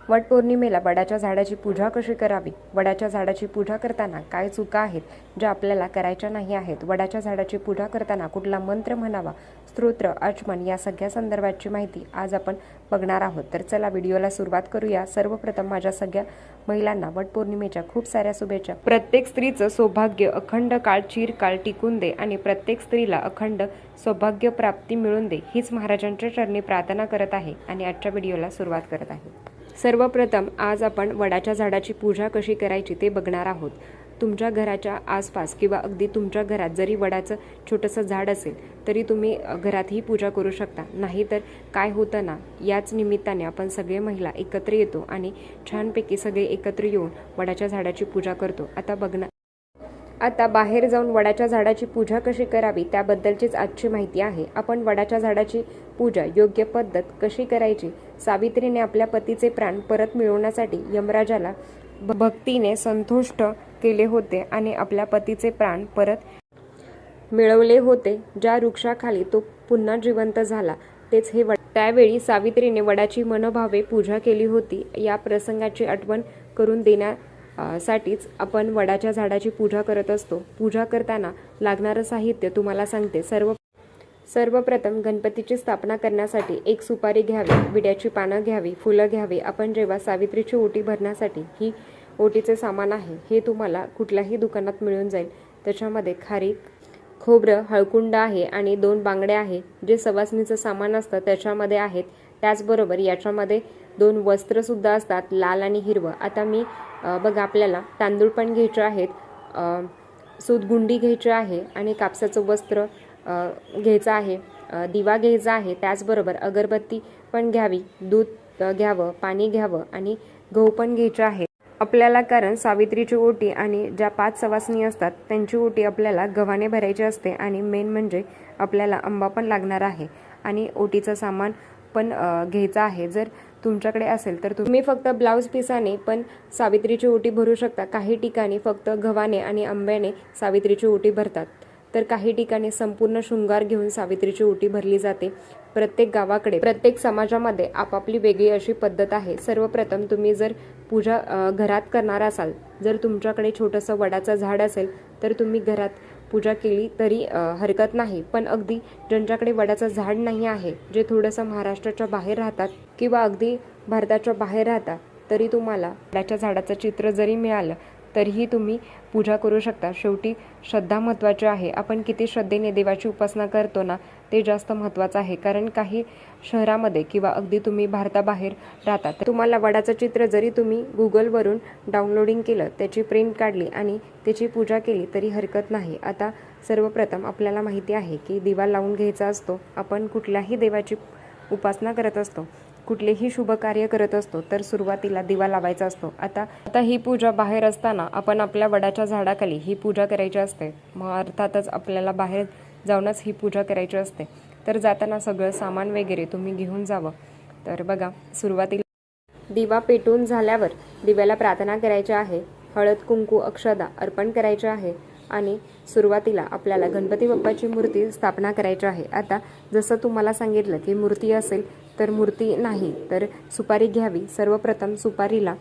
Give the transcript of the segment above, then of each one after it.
वटपौर्णिमेला वडाच्या झाडाची पूजा कशी करावी? वडाच्या झाडाची पूजा करताना काय चुका आहेत ज्या आपल्याला करायच्या नाही आहेत? वडाच्या झाडाची पूजा करताना कुठला मंत्र म्हणावा, स्तोत्र, आचमन या सगळ्या संदर्भाची माहिती आज आपण बघणार आहोत। तर चला व्हिडिओला सुरुवात करूया। सर्वप्रथम माझ्या सगळ्या महिलांना वटपौर्णिमेच्या खूप साऱ्या शुभेच्छा। प्रत्येक स्त्रीचं सौभाग्य अखंड काळ चिरकाळ टिकून दे आणि प्रत्येक स्त्रीला अखंड सौभाग्य प्राप्ती मिळून दे हीच महाराजांच्या चरणी प्रार्थना करत आहे आणि आजच्या व्हिडिओला सुरुवात करत आहे। सर्वप्रथम आज आपण वडाच्या झाडाची पूजा कशी करायची ते बघणार आहोत। तुमच्या घराच्या आसपास किंवा अगदी तुमच्या घरात जरी वडाचं छोटंसं झाड असेल तरी तुम्ही घरातही पूजा करू शकता। नाहीतर काय होतं ना, याच निमित्ताने आपण सगळे महिला एकत्र येतो आणि छानपैकी सगळे एकत्र येऊन वडाच्या झाडाची पूजा करतो। आता बाहेर जाऊन वडाच्या झाडाची पूजा कशी करावी त्याबद्दलचीच आजची माहिती आहे। आपण वडाच्या झाडाची पूजा योग्य पद्धत कशी करायची? सावित्रीने आपल्या पतीचे प्राण परत मिळवण्यासाठी यमराजाला भक्तीने संतुष्ट केले होते आणि आपल्या पतीचे प्राण परत मिळवले होते। ज्या वृक्षाखाली तो पुन्हा जिवंत झाला तेच हे वड। त्यावेळी सावित्रीने वडाची मनोभावे पूजा केली होती। या प्रसंगाची आठवण करून देण्यासाठीच आपण वडाच्या झाडाची पूजा करत असतो। पूजा करताना लागणारं साहित्य तुम्हाला सांगते। सर्वप्रथम गणपतीची स्थापना करण्यासाठी एक सुपारी घ्यावी, विड्याची पानं घ्यावी, फुलं घ्यावी। आपण जेव्हा सावित्रीची ओटी भरण्यासाठी ही ओटीचे सामान आहे हे तुम्हाला कुठल्याही दुकानात मिळून जाईल। त्याच्यामध्ये खारीक, खोबरं, हळकुंड आहे आणि 2 बांगड्या आहे जे सवासणीचं सामान असतं त्याच्यामध्ये आहेत। त्याचबरोबर याच्यामध्ये 2 वस्त्र सुद्धा असतात, लाल आणि हिरवं। आता मी बघा आपल्याला तांदूळ पण घ्यायचे आहेत, सूतगुंडी घ्यायची आहे आणि कापसाचं वस्त्र घ्यायचं आहे, दिवा घ्यायचा आहे। त्याचबरोबर अगरबत्ती पण घ्यावी, दूध घ्यावं, पाणी घ्यावं आणि गहू पण घ्यायचे आहे आपल्याला। कारण सावित्रीची ओटी आणि ज्या 5 सवासणी असतात त्यांची ओटी आपल्याला गव्हाने भरायची असते आणि मेन म्हणजे आपल्याला आंबा पण लागणार आहे आणि ओटीचं सामान पण घ्यायचं आहे। जर तुमच्याकडे असेल तर तुम्ही फक्त ब्लाऊज पिसाने पण सावित्रीची ओटी भरू शकता। काही ठिकाणी फक्त गव्हाने आणि आंब्याने सावित्रीची ओटी भरतात, तर काही ठिकाणी संपूर्ण शृंगार घेऊन सावित्रीची ओटी भरली जाते। प्रत्येक गावाकडे, प्रत्येक समाजामध्ये आपापली वेगळी अशी पद्धत आहे। सर्वप्रथम तुम्ही जर पूजा घरात करणार असाल, जर तुमच्याकडे छोटंसं वडाचं झाड असेल तर तुम्ही घरात पूजा केली तरी हरकत नाही। पण अगदी ज्यांच्याकडे वडाचं झाड नाही आहे, जे थोडंसं महाराष्ट्राच्या बाहेर राहतात किंवा अगदी भारताच्या बाहेर राहतात, तरी तुम्हाला वडाच्या झाडाचं चित्र जरी मिळालं तरीही तुम्ही पूजा करू शकता। शेवटी श्रद्धा महत्त्वाची आहे। आपण किती श्रद्धेने देवाची उपासना करतो ना ते जास्त महत्त्वाचं आहे। कारण काही शहरामध्ये किंवा अगदी तुम्ही भारताबाहेर राहता तर तुम्हाला वडाचं चित्र जरी तुम्ही गुगलवरून डाउनलोडिंग केलं, त्याची प्रिंट काढली आणि त्याची पूजा केली तरी हरकत नाही। आता सर्वप्रथम आपल्याला माहिती आहे की दिवा लावून घ्यायचा असतो। आपण कुठल्याही देवाची उपासना करत असतो, कुठलेही शुभ कार्य करत असतो तर सुरुवातीला दिवा लावायचा असतो। आता ही पूजा बाहेर असताना आपण आपल्या वडाच्या झाडाखाली ही पूजा करायची असते। मग अर्थातच आपल्याला बाहेर जाऊनच ही पूजा करायची असते। तर जाताना सगळं सामान वगैरे तुम्ही घेऊन जावं। तर बघा, सुरुवातीला दिवा पेटून झाल्यावर दिव्याला प्रार्थना करायची आहे, हळद कुंकू अक्षदा अर्पण करायचे आहे आणि सुरुवातीला आपल्याला गणपती बाप्पाची मूर्ती स्थापना करायची आहे। आता जसं तुम्हाला सांगितलं की मूर्ती असेल तर मूर्ती नाही तर सुपारी घ्यावी। सर्वप्रथम सुपारीला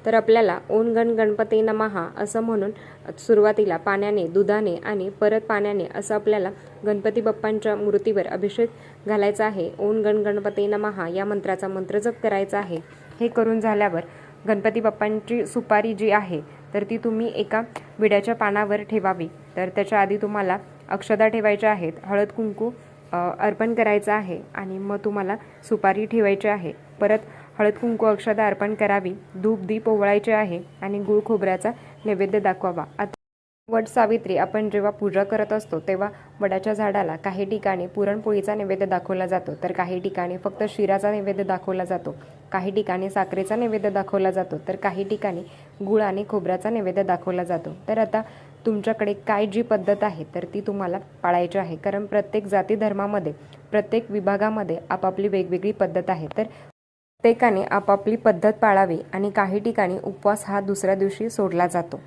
तर आपल्याला ओम गण गणपती नमः असं म्हणून सुरुवातीला पाण्याने, दुधाने आणि परत पाण्याने असं आपल्याला गणपती बाप्पांच्या मूर्तीवर अभिषेक घालायचा आहे। ओम गण गणपती नमः या मंत्राचा मंत्रजप करायचा आहे। हे करून झाल्यावर गणपती बाप्पांची सुपारी जी आहे तर ती तुम्ही एका विड्याच्या पानावर ठेवावी। तर त्याच्या आधी तुम्हाला अक्षदा ठेवायच्या आहेत, हळद कुंकू अर्पण करायचं आहे आणि मग तुम्हाला सुपारी ठेवायची आहे। परत हळद कुंकू अक्षदा अर्पण करावी, धूप दीप ओवाळायचे आहे आणि गुळ खोबऱ्याचा नैवेद्य दाखवावा। आता वट सावित्री आपण जेव्हा पूजा करत असतो तेव्हा वडाच्या झाडाला काही ठिकाणी पुरणपोळीचा नैवेद्य दाखवला जातो, तर काही ठिकाणी फक्त शिराचा नैवेद्य दाखवला जातो, काही ठिकाणी साखरेचा नैवेद्य दाखवला जातो, तर काही ठिकाणी गुळ आणि खोबऱ्याचा नैवेद्य दाखवला जातो। तर आता तुमच्याकडे काय जी पद्धत आहे तर ती तुम्हाला पाळायची आहे। कारण प्रत्येक जाती धर्मामध्ये, प्रत्येक विभागामध्ये आपापली वेगवेगळी पद्धत आहे, तर प्रत्येकाने आपापली पद्धत पाळावी आणि काही ठिकाणी उपवास हा दुसऱ्या दिवशी सोडला जातो।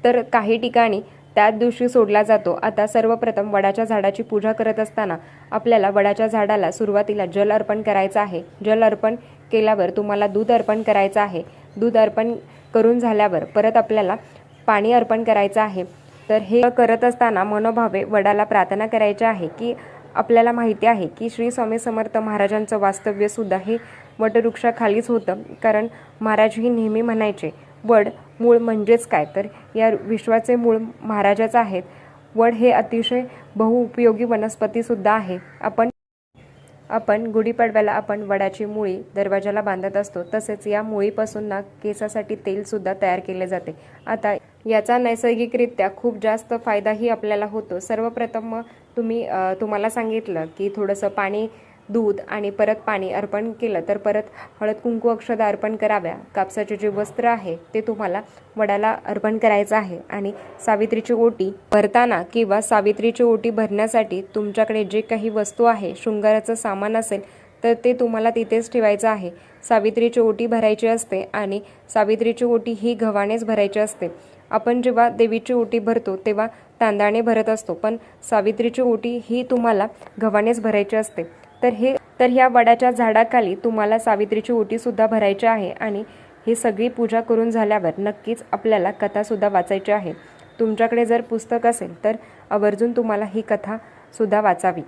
तर काही ठिकाणी त्याच दिवशी सोडला जातो। आता सर्वप्रथम वडाच्या झाडाची पूजा करत असताना आपल्याला वडाच्या झाडाला सुरुवातीला जल अर्पण करायचं आहे। जल अर्पण केल्यावर तुम्हाला दूध अर्पण करायचं आहे। दूध अर्पण करून झाल्यावर परत आपल्याला पाणी अर्पण करायचं आहे। तर हे करत असताना मनोभावे वडाला प्रार्थना करायची आहे की आपल्याला माहिती आहे की श्री स्वामी समर्थ महाराजांचं वास्तव्य सुद्धा हे वटवृक्षाखालीच होतं, कारण महाराजही नेहमी म्हणायचे वड मूळ म्हणजेच काय, तर या विश्वाचे मूळ महाराजच आहेत। वड हे अतिशय बहुउपयोगी वनस्पती सुद्धा आहे। आपण गुढीपाडव्याला आपण वडाची मुळी दरवाजाला बांधत असतो, तसेच या मुळीपासून ना केसासाठी तेल सुद्धा तयार केले जाते। आता याचा नैसर्गिकरित्या खूप जास्त फायदाही आपल्याला होतो। सर्वप्रथम तुम्हाला सांगितलं की थोडंसं पाणी, दूध आणि परत पाणी अर्पण केलं तर परत हळद कुंकू अक्षता अर्पण कराव्या। कापसाचे जे वस्त्र आहे ते तुम्हाला वडाला अर्पण करायचं आहे। आणि सावित्रीची ओटी भरताना किंवा सावित्रीची ओटी भरण्यासाठी तुमच्याकडे जे काही वस्तू आहे, शृंगाराचं सामान असेल तर ते तुम्हाला तिथेच ठेवायचं आहे। सावित्रीची ओटी भरायची असते आणि सावित्रीची ओटी ही गव्हाणेच भरायची असते। आपण जेव्हा देवीची ओटी भरतो तेव्हा तांदळाने भरत असतो, पण सावित्रीची ओटी ही तुम्हाला गव्हाणेच भरायची असते। तर ह्या वडाच्या झाडाखाली तुम्हाला सावित्रीची ओटी सुद्धा भरायची आहे। आणि ही सगळी पूजा करून झाल्यावर नक्कीच आपल्याला कथा सुद्धा वाचायची आहे। तुमच्याकडे जर पुस्तक असेल तर आवर्जून तुम्हाला ही कथा सुद्धा वाचावी।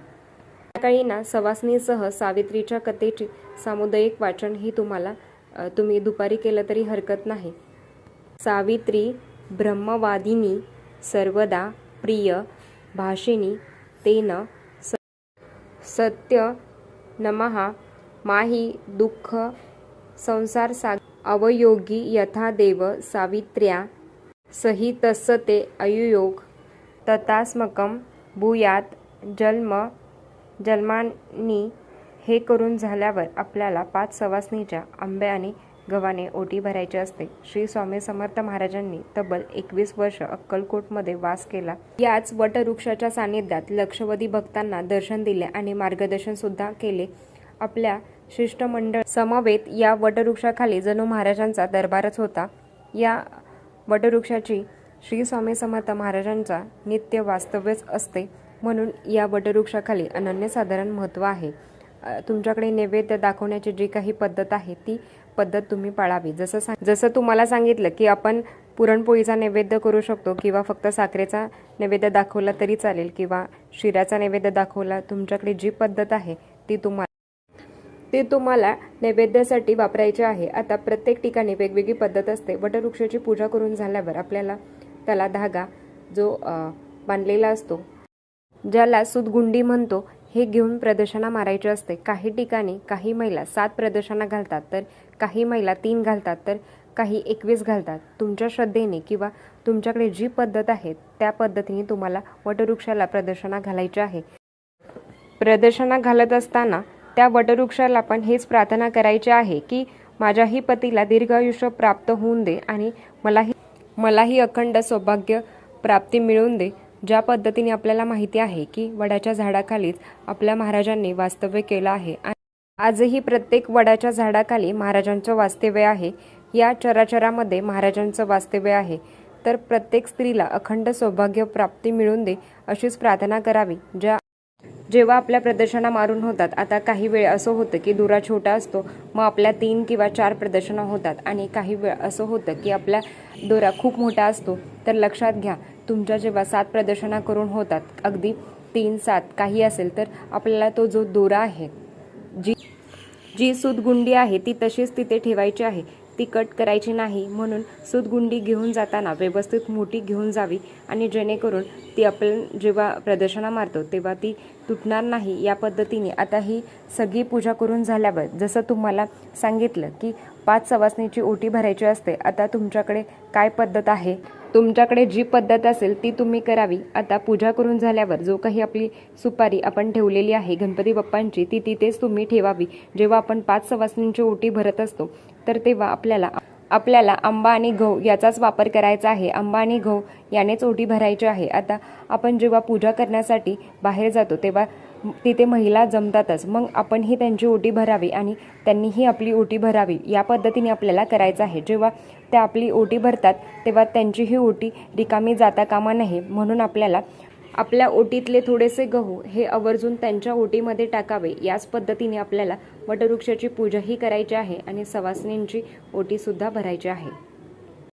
सकाळी ना सवासनीसह सावित्रीच्या कथेची सामुदायिक वाचन ही तुम्ही दुपारी केलं तरी हरकत नाही। सावित्री ब्रह्मवादिनी सर्वदा प्रिय भाषिणी तेन सत्य नमः माही दुःख संसार अवयोगी यथा देव सावित्र्या सहितस्य ते अयुयोग तथास्मकं भूयात जन्मानी। हे करून झाल्यावर आपल्याला 5 सवासनीच्या आंबे आणि गव्हाणे ओटी भरायची असते। श्री स्वामी समर्थ महाराजांनी तब्बल 21 वर्ष अक्कलकोटमध्ये वास केला। याच वटवृक्षाच्या सानिध्यात लक्षवधी भक्तांना दर्शन दिले आणि मार्गदर्शन सुद्धा केले। आपल्या शिष्टमंडळ समवेत या वटवृक्षाखाली जणू महाराजांचा दरबारच होता। या वटवृक्षाची श्री स्वामी समर्थ महाराजांचा नित्य वास्तव्यच असते, म्हणून या वटवृक्षाखाली अनन्यसाधारण महत्त्व आहे। तुमच्याकडे नैवेद्य दाखवण्याची जी काही पद्धत आहे ती पद्धत तुम्ही पाळावी। जसं तुम्हाला सांगितलं की आपण पुरणपोळीचा नैवेद्य करू शकतो किंवा फक्त साखरेचा नैवेद्य दाखवला तरी चालेल किंवा शिऱ्याचा नैवेद्य दाखवला, तुमच्याकडे जी पद्धत आहे ती तुम्हाला नैवेद्यासाठी वापरायची आहे। आता प्रत्येक ठिकाणी वेगवेगळी पद्धत असते। वटवृक्षाची पूजा करून झाल्यावर आपल्याला त्याला धागा जो बांधलेला असतो, ज्याला सुतगुंडी म्हणतो, हे घेऊन प्रदक्षिणा मारायची असते। काही ठिकाणी काही महिला 7 प्रदक्षिणा घालतात, तर काही महिला 3 घालतात, तर काही 21 घालतात। तुमच्या श्रद्धेने किंवा तुमच्याकडे जी पद्धत आहे त्या पद्धतीने तुम्हाला वटवृक्षाला प्रदक्षिणा घालायची आहे। प्रदक्षिणा घालत असताना त्या वटवृक्षाला पण हेच प्रार्थना करायची आहे की माझ्याही पतीला दीर्घायुष्य प्राप्त होऊन दे आणि मलाही अखंड सौभाग्य प्राप्ती मिळवून दे। ज्या पद्धतीने आपल्याला माहिती आहे की वडाच्या झाडाखालीच आपल्या महाराजांनी वास्तव्य केलं आहे। आजही प्रत्येक वडाच्या झाडाखाली महाराजांचं वास्तव्य आहे। या चराचरामध्ये महाराजांचं वास्तव्य आहे। तर प्रत्येक स्त्रीला अखंड सौभाग्य प्राप्ती मिळवून दे अशीच प्रार्थना करावी। जेव्हा आपल्या प्रदक्षिणा मारून होतात, आता काही वेळ असं होतं की दुरा छोटा असतो, मग आपल्या 3 किंवा 4 प्रदक्षिणा होतात, आणि काही वेळ असं होतं की आपला दोरा खूप मोठा असतो। तर लक्षात घ्या, तुमच्या जेव्हा 7 प्रदक्षिणा करून होतात, अगदी 3, 7 काही असेल, तर आपल्याला तो जो दोरा आहे, जी सुतगुंडी आहे ती तशीच तिथे ठेवायची आहे, ती कट करायची नाही। म्हणून सुतगुंडी घेऊन जाताना व्यवस्थित मोठी घेऊन जावी, आणि जेणेकरून ती आपण जेव्हा प्रदक्षिणा मारतो तेव्हा ती तुटणार नाही। या पद्धतीने आता ही सगळी पूजा करून झाल्यावर जसं तुम्हाला सांगितलं की 5 सवासनीची ओटी भरायची असते। आता तुमच्याकडे काय पद्धत आहे, तुमच्याकडे जी पद्धत असेल ती तुम्ही करावी। आता पूजा करून झाल्यावर जो काही आपली सुपारी आपण ठेवलेली आहे गणपती बाप्पांची, ती तिथेच तुम्ही ठेवावी। जेव्हा आपण 5 सवासनींची ओटी भरत असतो तर तेव्हा आपल्याला आंबा आणि गहू याचाच वापर करायचा आहे। आंबा आणि गहू यानेच ओटी भरायची आहे। आता आपण जेव्हा पूजा करण्यासाठी बाहेर जातो तेव्हा तिथे महिला जमतातच, मग आपणही त्यांची ओटी भरावी आणि त्यांनीही आपली ओटी भरावी, या पद्धतीने आपल्याला करायचं आहे. जेव्हा त्या आपली ओटी भरतात तेव्हा त्यांचीही ओटी रिकामी जाता कामा नये, म्हणून आपल्याला आपल्या ओटीतले थोडेसे गहू हे आवर्जून त्यांच्या ओटीमध्ये टाकावे. याच पद्धतीने आपल्याला वटवृक्षाची पूजाही करायची आहे आणि सवासनींची ओटीसुद्धा भरायची आहे.